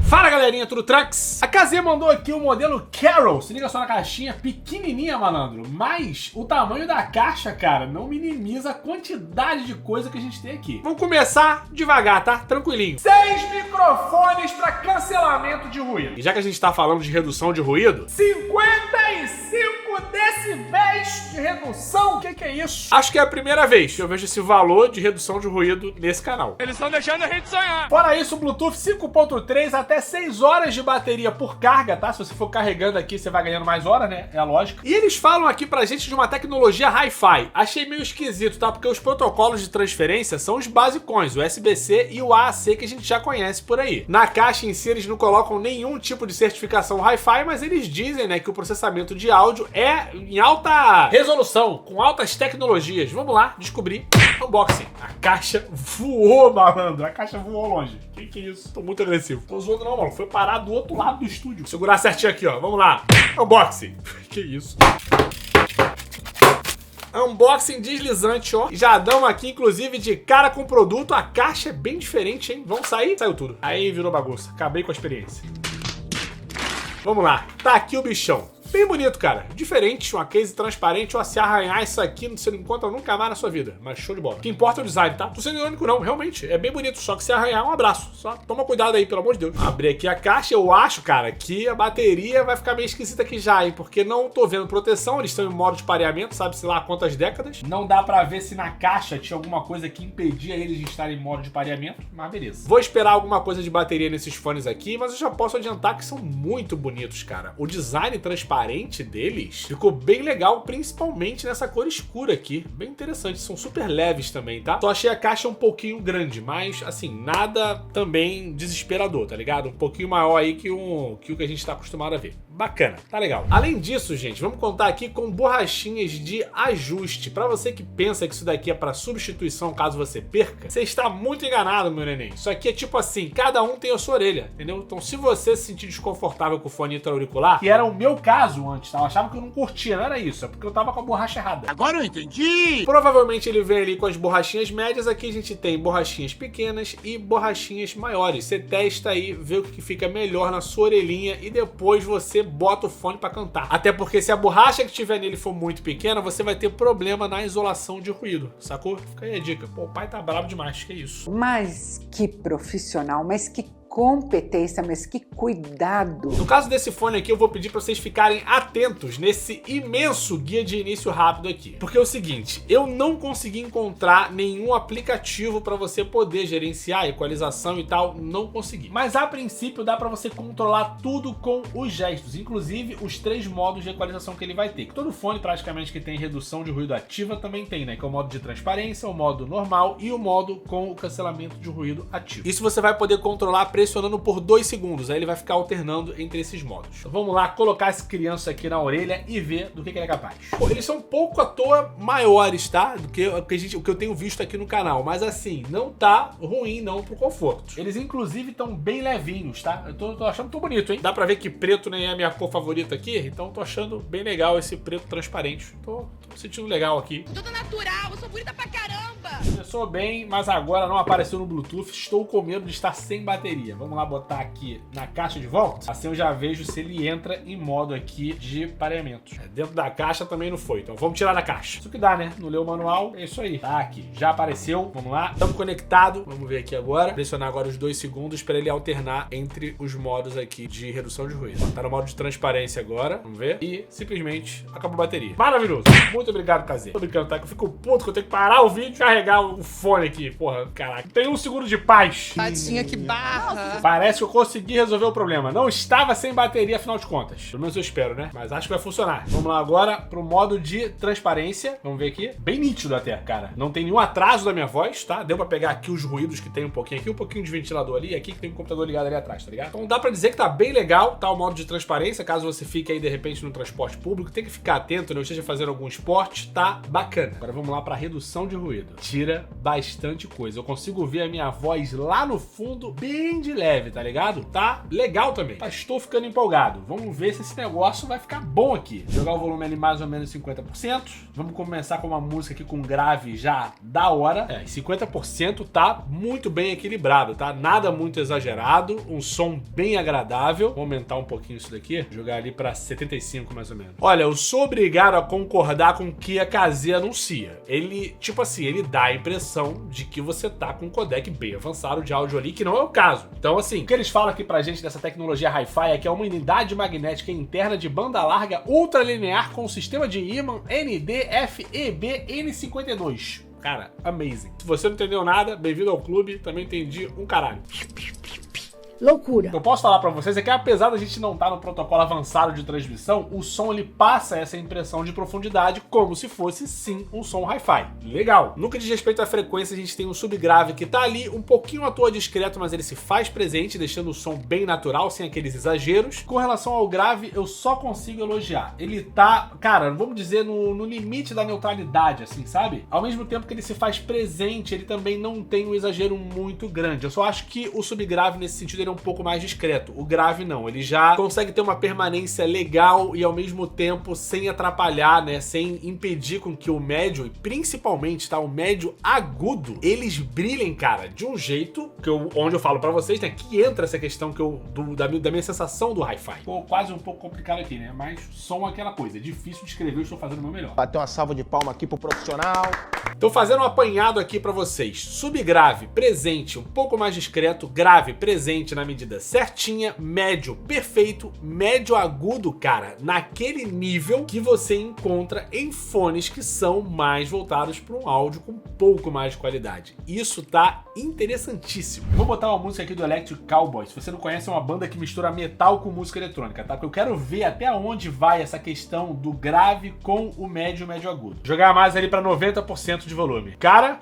Fala galerinha, tudo tranks? A KZ mandou aqui o modelo Carol. Se liga só na caixinha, pequenininha, malandro. Mas o tamanho da caixa, cara, não minimiza a quantidade de coisa que a gente tem aqui. Vamos começar devagar, tá? Tranquilinho. 6 microfones para cancelamento de ruído. E já que a gente tá falando de redução de ruído, 55 decibéis de redução? O que é isso? Acho que é a primeira vez que eu vejo esse valor de redução de ruído nesse canal. Eles estão deixando a gente sonhar. Fora isso, Bluetooth 5.3 até 6 horas de bateria por carga, tá? Se você for carregando aqui, você vai ganhando mais horas, né? É a lógica. E eles falam aqui pra gente de uma tecnologia Hi-Fi. Achei meio esquisito, tá? Porque os protocolos de transferência são os basicões, o USB-C e o AAC que a gente já conhece por aí. Na caixa em si, eles não colocam nenhum tipo de certificação Hi-Fi, mas eles dizem, né, que o processamento de áudio é em alta resolução, com altas tecnologias. Vamos lá descobrir. Unboxing. A caixa voou, malandro. A caixa voou longe. Que é isso? Tô muito agressivo. Tô zoando não, mano. Foi parar do outro lado do estúdio. Vou segurar certinho aqui, ó. Vamos lá. Unboxing. Que isso? Unboxing deslizante, ó. Já damos aqui, inclusive, de cara com o produto. A caixa é bem diferente, hein? Vamos sair? Saiu tudo. Aí virou bagunça. Acabei com a experiência. Vamos lá. Tá aqui o bichão. Bem bonito, cara. Diferente, uma case transparente, ó, se arranhar isso aqui, você não encontra nunca mais na sua vida. Mas show de bola. O que importa é o design, tá? Tô sendo irônico não, realmente. É bem bonito, só que se arranhar, um abraço. Só toma cuidado aí, pelo amor de Deus. Abri aqui a caixa, eu acho, cara, que a bateria vai ficar meio esquisita aqui já, hein? Porque não tô vendo proteção, eles estão em modo de pareamento, sabe-se lá há quantas décadas. Não dá pra ver se na caixa tinha alguma coisa que impedia eles de estarem em modo de pareamento, mas beleza. Vou esperar alguma coisa de bateria nesses fones aqui, mas eu já posso adiantar que são muito bonitos, cara. O design transparente deles ficou bem legal, principalmente nessa cor escura aqui. Bem interessante, são super leves também, tá? Só achei a caixa um pouquinho grande, mas assim, nada também desesperador, tá ligado? Um pouquinho maior aí que o que a gente tá acostumado a ver. Bacana, tá legal. Além disso, gente, vamos contar aqui com borrachinhas de ajuste. Pra você que pensa que isso daqui é pra substituição caso você perca, você está muito enganado, meu neném. Isso aqui é tipo assim, cada um tem a sua orelha, entendeu? Então se você se sentir desconfortável com o fone intra-auricular, que era o meu caso antes, tá? Eu achava que eu não curtia, não era isso, é porque eu tava com a borracha errada. Agora eu entendi. Provavelmente ele vem ali com as borrachinhas médias, aqui a gente tem borrachinhas pequenas e borrachinhas maiores. Você testa aí, vê o que fica melhor na sua orelhinha e depois você bota o fone pra cantar. Até porque se a borracha que tiver nele for muito pequena, você vai ter problema na isolação de ruído, sacou? Fica aí a dica. Pô, o pai tá bravo demais, que isso? Mas que profissional, mas que competência, mas que cuidado. No caso desse fone aqui, eu vou pedir para vocês ficarem atentos nesse imenso guia de início rápido aqui. Porque é o seguinte, eu não consegui encontrar nenhum aplicativo para você poder gerenciar a equalização e tal, não consegui. Mas a princípio dá para você controlar tudo com os gestos, inclusive os 3 modos de equalização que ele vai ter. Que todo fone praticamente que tem redução de ruído ativa também tem, né? Que é o modo de transparência, o modo normal e o modo com o cancelamento de ruído ativo. Isso você vai poder controlar pressionando por 2 segundos, aí ele vai ficar alternando entre esses modos. Então vamos lá, colocar esse criança aqui na orelha e ver do que ele é capaz. Pô, eles são um pouco à toa maiores, tá? Do que o que eu tenho visto aqui no canal, mas assim, não tá ruim não pro conforto. Eles inclusive estão bem levinhos, tá? Eu tô achando tão bonito, hein? Dá pra ver que preto nem é a minha cor favorita aqui, então tô achando bem legal esse preto transparente. Tô me sentindo legal aqui. Tudo natural, eu sou bonita pra caramba! Começou bem, mas agora não apareceu no Bluetooth, estou com medo de estar sem bateria. Vamos lá botar aqui na caixa de volta, assim eu já vejo se ele entra em modo aqui de pareamento. Dentro da caixa também não foi, então vamos tirar da caixa. Isso que dá, né? Não leu o manual, é isso aí. Tá aqui, já apareceu, vamos lá. Estamos conectados, vamos ver aqui agora. Pressionar agora os 2 segundos para ele alternar entre os modos aqui de redução de ruído. Tá no modo de transparência agora, vamos ver. E simplesmente acabou a bateria. Maravilhoso! Muito obrigado, KZ. Tô brincando, tá? Que eu fico puto que eu tenho que parar o vídeo e carregar o fone aqui. Porra, caraca. Tem 1 segundo de paz. Tadinha, que barra! Parece que eu consegui resolver o problema. Não estava sem bateria, afinal de contas. Pelo menos eu espero, né? Mas acho que vai funcionar. Vamos lá agora pro modo de transparência. Vamos ver aqui. Bem nítido até, cara. Não tem nenhum atraso da minha voz, tá? Deu pra pegar aqui os ruídos que tem um pouquinho aqui, um pouquinho de ventilador ali, e aqui que tem um computador ligado ali atrás, tá ligado? Então dá pra dizer que tá bem legal, tá? O modo de transparência, caso você fique aí de repente no transporte público, tem que ficar atento, não esteja fazendo algum esporte, tá bacana. Agora vamos lá pra redução de ruído. Tira bastante coisa. Eu consigo ver a minha voz lá no fundo, bem de leve, tá ligado? Tá legal também. Tá, estou ficando empolgado. Vamos ver se esse negócio vai ficar bom aqui. Jogar o volume ali mais ou menos 50%. Vamos começar com uma música aqui com grave já da hora. 50% tá muito bem equilibrado, tá? Nada muito exagerado, um som bem agradável. Vou aumentar um pouquinho isso daqui, jogar ali pra 75 mais ou menos. Olha, eu sou obrigado a concordar com o que a KZ anuncia. Ele, tipo assim, ele dá a impressão de que você tá com um codec bem avançado de áudio ali, que não é o caso. Então, assim, o que eles falam aqui pra gente dessa tecnologia Hi-Fi é que é uma unidade magnética interna de banda larga ultralinear com sistema de ímã ND-FEB N52. Cara, amazing. Se você não entendeu nada, bem-vindo ao clube, também entendi um caralho. Loucura. Eu posso falar pra vocês é que apesar da gente não estar no protocolo avançado de transmissão, o som ele passa essa impressão de profundidade como se fosse sim um som hi-fi. Legal. No que diz respeito à frequência, a gente tem um subgrave que tá ali um pouquinho à toa discreto, mas ele se faz presente, deixando o som bem natural, sem aqueles exageros. Com relação ao grave, eu só consigo elogiar. Ele tá, cara, vamos dizer, no limite da neutralidade, assim, sabe? Ao mesmo tempo que ele se faz presente, ele também não tem um exagero muito grande. Eu só acho que o subgrave, nesse sentido, é um pouco mais discreto. O grave não, ele já consegue ter uma permanência legal e ao mesmo tempo sem atrapalhar, né, sem impedir com que o médio, e principalmente, tá, o médio agudo, eles brilhem, cara, de um jeito que onde eu falo pra vocês, né, que entra essa questão que da minha sensação do hi-fi. Ficou quase um pouco complicado aqui, né, mas som é aquela coisa, é difícil de escrever, eu estou fazendo o meu melhor. Bater uma salva de palma aqui pro profissional. Tô fazendo um apanhado aqui pra vocês. Subgrave, presente, um pouco mais discreto, grave, presente na medida certinha, médio, perfeito, médio agudo, cara, naquele nível que você encontra em fones que são mais voltados para um áudio com um pouco mais de qualidade. Isso tá interessantíssimo. Vou botar uma música aqui do Electric Cowboy. Se você não conhece, é uma banda que mistura metal com música eletrônica, tá? Porque eu quero ver até onde vai essa questão do grave com o médio e médio agudo. Jogar mais ali para 90% de volume. Cara,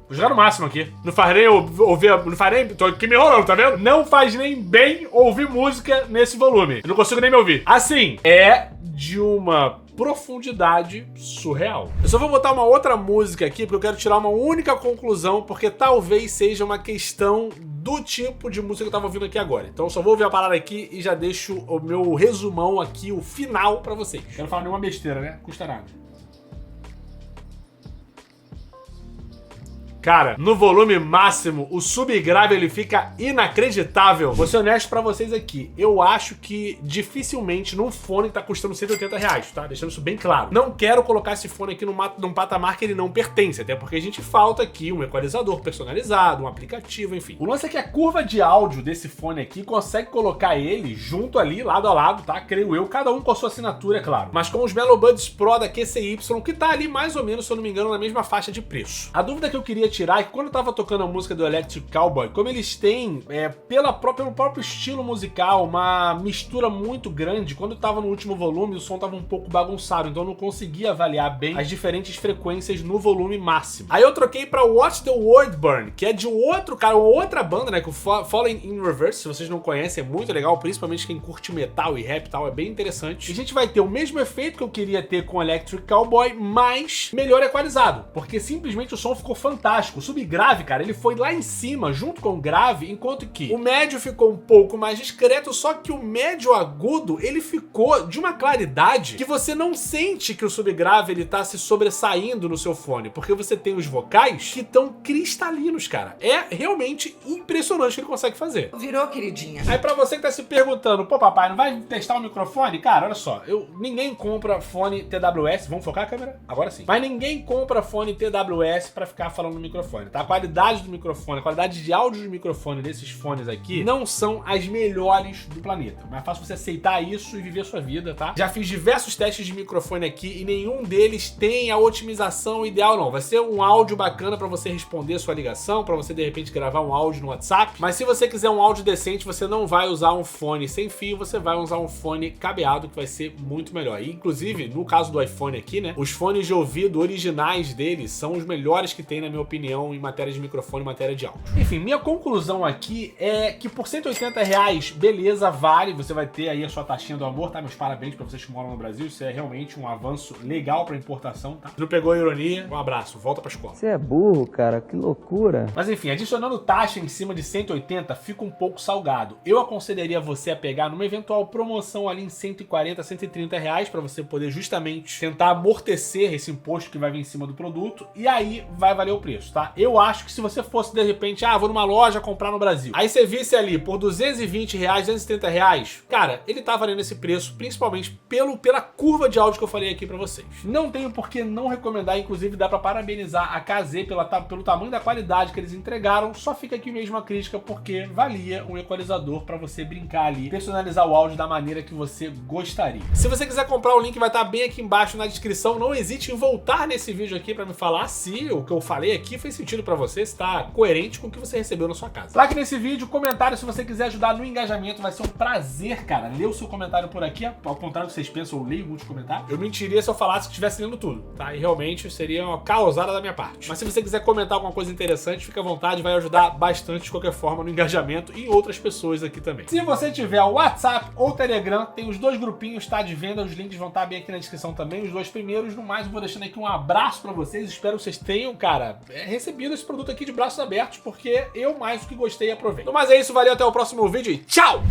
vou jogar no máximo aqui. Não faz nem ouvir. Não faz nem. Tô aqui me enrolando, tá vendo? Não faz nem bem ouvir música nesse volume. Eu não consigo nem me ouvir. Assim, é de uma profundidade surreal. Eu só vou botar uma outra música aqui porque eu quero tirar uma única conclusão, porque talvez seja uma questão do tipo de música que eu tava ouvindo aqui agora. Então eu só vou ouvir a parada aqui e já deixo o meu resumão aqui, o final pra vocês. Quero falar nenhuma besteira, né? Custa nada. Cara, no volume máximo, o subgrave ele fica inacreditável. Vou ser honesto pra vocês aqui. Eu acho que dificilmente num fone que tá custando R$180, tá? Deixando isso bem claro. Não quero colocar esse fone aqui num patamar que ele não pertence, até porque a gente falta aqui um equalizador personalizado, um aplicativo, enfim. O lance é que a curva de áudio desse fone aqui consegue colocar ele junto ali, lado a lado, tá? Creio eu, cada um com a sua assinatura, é claro. Mas com os Melo Buds Pro da QCY, que tá ali mais ou menos, se eu não me engano, na mesma faixa de preço. A dúvida que eu queria tirar é que quando eu tava tocando a música do Electric Cowboy, como eles têm, pelo próprio estilo musical, uma mistura muito grande, quando eu tava no último volume, o som tava um pouco bagunçado, então eu não conseguia avaliar bem as diferentes frequências no volume máximo. Aí eu troquei pra Watch the World Burn, que é de outro cara, outra banda, né, que o Falling in Reverse, se vocês não conhecem, é muito legal, principalmente quem curte metal e rap e tal, é bem interessante. E a gente vai ter o mesmo efeito que eu queria ter com o Electric Cowboy, mas melhor equalizado, porque simplesmente o som ficou fantástico. O subgrave, cara, ele foi lá em cima, junto com o grave, enquanto que o médio ficou um pouco mais discreto, só que o médio agudo, ele ficou de uma claridade que você não sente que o subgrave, ele tá se sobressaindo no seu fone, porque você tem os vocais que estão cristalinos, cara. É realmente impressionante o que ele consegue fazer. Virou, queridinha. Aí pra você que tá se perguntando, pô, papai, não vai testar o microfone? Cara, olha só, ninguém compra fone TWS, vamos focar a câmera? Agora sim. Mas ninguém compra fone TWS pra ficar falando no microfone, tá? A qualidade do microfone, a qualidade de áudio do microfone desses fones aqui não são as melhores do planeta. Mas é fácil você aceitar isso e viver a sua vida, tá? Já fiz diversos testes de microfone aqui e nenhum deles tem a otimização ideal, não. Vai ser um áudio bacana pra você responder a sua ligação, pra você de repente gravar um áudio no WhatsApp, mas se você quiser um áudio decente, você não vai usar um fone sem fio, você vai usar um fone cabeado, que vai ser muito melhor. E, inclusive, no caso do iPhone aqui, né, os fones de ouvido originais deles são os melhores que tem, na minha opinião. opinião em matéria de microfone, em matéria de áudio. Enfim, minha conclusão aqui é que por R$180, beleza, vale, você vai ter aí a sua taxinha do amor, tá? Meus parabéns pra vocês que moram no Brasil, isso é realmente um avanço legal pra importação, tá? Se não pegou a ironia, um abraço, volta pra escola. Você é burro, cara, que loucura. Mas enfim, adicionando taxa em cima de 180 fica um pouco salgado. Eu aconselharia você a pegar numa eventual promoção ali em 140, 130 reais pra você poder justamente tentar amortecer esse imposto que vai vir em cima do produto e aí vai valer o preço, tá? Eu acho que se você fosse de repente, vou numa loja comprar no Brasil, aí você visse ali por 220 reais, 230 reais, cara, ele tá valendo esse preço principalmente pela curva de áudio que eu falei aqui pra vocês. Não tenho por que não recomendar, inclusive dá pra parabenizar a KZ pelo tamanho da qualidade que eles entregaram, só fica aqui mesmo a crítica porque valia um equalizador pra você brincar ali, personalizar o áudio da maneira que você gostaria. Se você quiser comprar, o link vai estar bem aqui embaixo na descrição, não hesite em voltar nesse vídeo aqui pra me falar se o que eu falei aqui fez sentido pra você, se tá coerente com o que você recebeu na sua casa. Like nesse vídeo, comentário se você quiser ajudar no engajamento, vai ser um prazer, cara, ler o seu comentário por aqui, ao contrário do que vocês pensam, eu leio muitos comentários. Eu mentiria se eu falasse que estivesse lendo tudo, tá? E realmente seria uma causada da minha parte. Mas se você quiser comentar alguma coisa interessante, fica à vontade, vai ajudar bastante de qualquer forma no engajamento e em outras pessoas aqui também. Se você tiver o WhatsApp ou Telegram, tem os dois grupinhos, tá, de venda, os links vão estar bem aqui na descrição também, os dois primeiros. No mais, eu vou deixando aqui um abraço pra vocês, espero que vocês tenham, cara, recebido esse produto aqui de braços abertos, porque eu mais do que gostei e aproveito. Então, mas é isso, valeu, até o próximo vídeo e tchau!